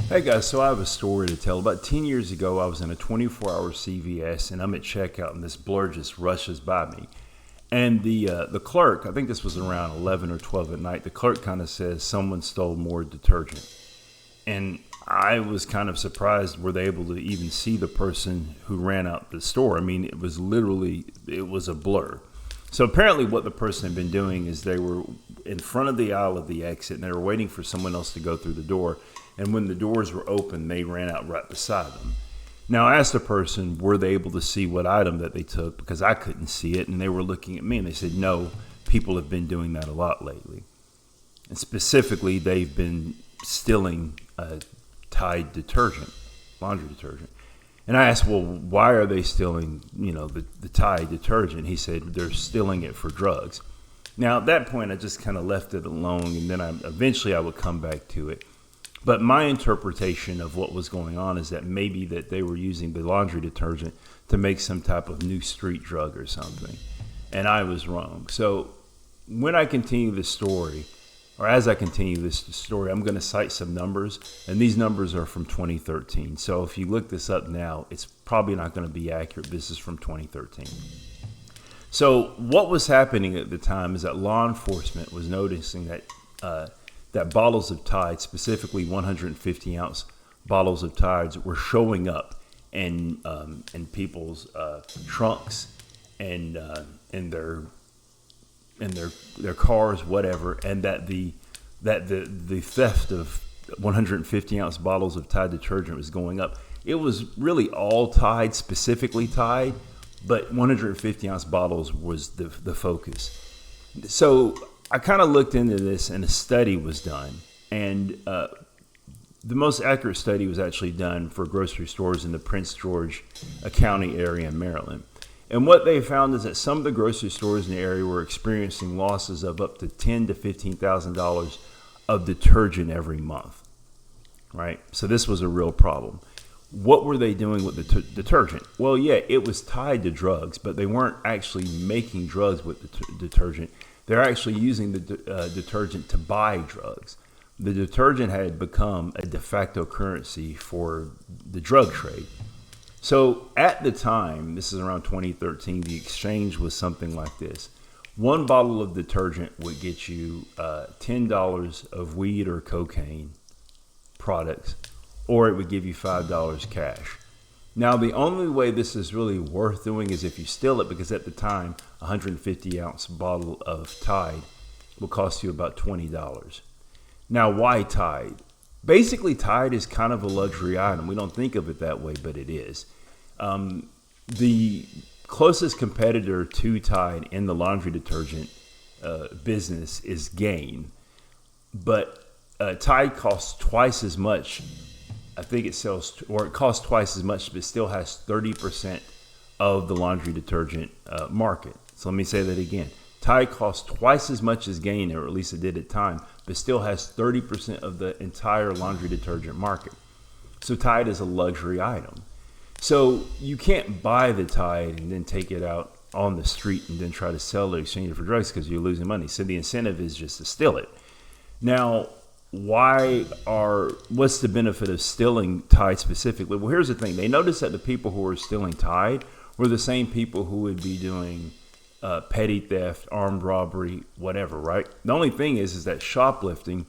Hey guys, so I have a story to tell. About 10 years ago, I was in a 24-hour CVS and I'm at checkout and this blur just rushes by me. And the clerk, I think this was around 11 or 12 at night, the clerk kind of says someone stole more detergent. And I was kind of surprised were they able to even see the person who ran out the store. I mean, it was a blur. So apparently what the person had been doing is they were in front of the aisle of the exit and they were waiting for someone else to go through the door. And when the doors were open, they ran out right beside them. Now, I asked the person, were they able to see what item that they took? Because I couldn't see it. And they were looking at me and they said, no, people have been doing that a lot lately. And specifically, they've been stealing Tide detergent, laundry detergent. And I asked, well, why are they stealing, the Tide detergent? He said, they're stealing it for drugs. Now, at that point, I just kind of left it alone. And then eventually I would come back to it. But my interpretation of what was going on is that maybe that they were using the laundry detergent to make some type of new street drug or something. And I was wrong. So when I continue this story, or as I continue this story, I'm going to cite some numbers. And these numbers are from 2013. So if you look this up now, it's probably not going to be accurate. This is from 2013. So what was happening at the time is that law enforcement was noticing that that bottles of Tide, specifically 150-ounce bottles of Tides, were showing up in people's trunks and in their cars, whatever, and that the theft of 150-ounce bottles of Tide detergent was going up. It was really all Tide, specifically Tide, but 150-ounce bottles was the focus. So I kind of looked into this and a study was done. And the most accurate study was actually done for grocery stores in the Prince George County area in Maryland. And what they found is that some of the grocery stores in the area were experiencing losses of up to $10,000 to $15,000 of detergent every month. Right? So this was a real problem. What were they doing with the detergent? Well, yeah, it was tied to drugs, but they weren't actually making drugs with the detergent. They're actually using the detergent to buy drugs. The detergent had become a de facto currency for the drug trade. So at the time, this is around 2013, the exchange was something like this. One bottle of detergent would get you $10 of weed or cocaine products, or it would give you $5 cash. Now, the only way this is really worth doing is if you steal it, because at the time, a 150-ounce bottle of Tide will cost you about $20. Now, why Tide? Basically, Tide is kind of a luxury item. We don't think of it that way, but it is. The closest competitor to Tide in the laundry detergent business is Gain. But Tide costs twice as much. I think it costs twice as much, but still has 30% of the laundry detergent market. So let me say that again. Tide costs twice as much as Gain, or at least it did at the time, but still has 30% of the entire laundry detergent market. So Tide is a luxury item. So you can't buy the Tide and then take it out on the street and then try to sell it or exchange it for drugs because you're losing money. So the incentive is just to steal it. Now, what's the benefit of stealing Tide specifically? Well, here's the thing. They noticed that the people who were stealing Tide were the same people who would be doing petty theft, armed robbery, whatever, right? The only thing is that shoplifting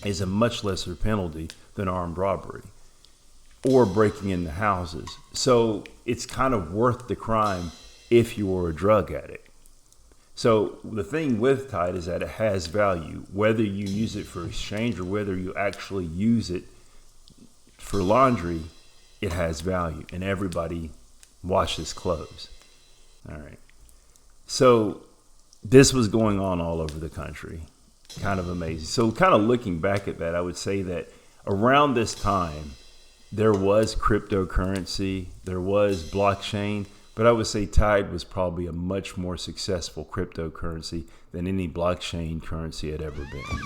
is a much lesser penalty than armed robbery or breaking into houses. So it's kind of worth the crime if you were a drug addict. So the thing with Tide is that it has value, whether you use it for exchange or whether you actually use it for laundry, it has value. And everybody wash this clothes. All right. So this was going on all over the country. Kind of amazing. So kind of looking back at that, I would say that around this time, there was cryptocurrency, there was blockchain, but I would say Tide was probably a much more successful cryptocurrency than any blockchain currency had ever been.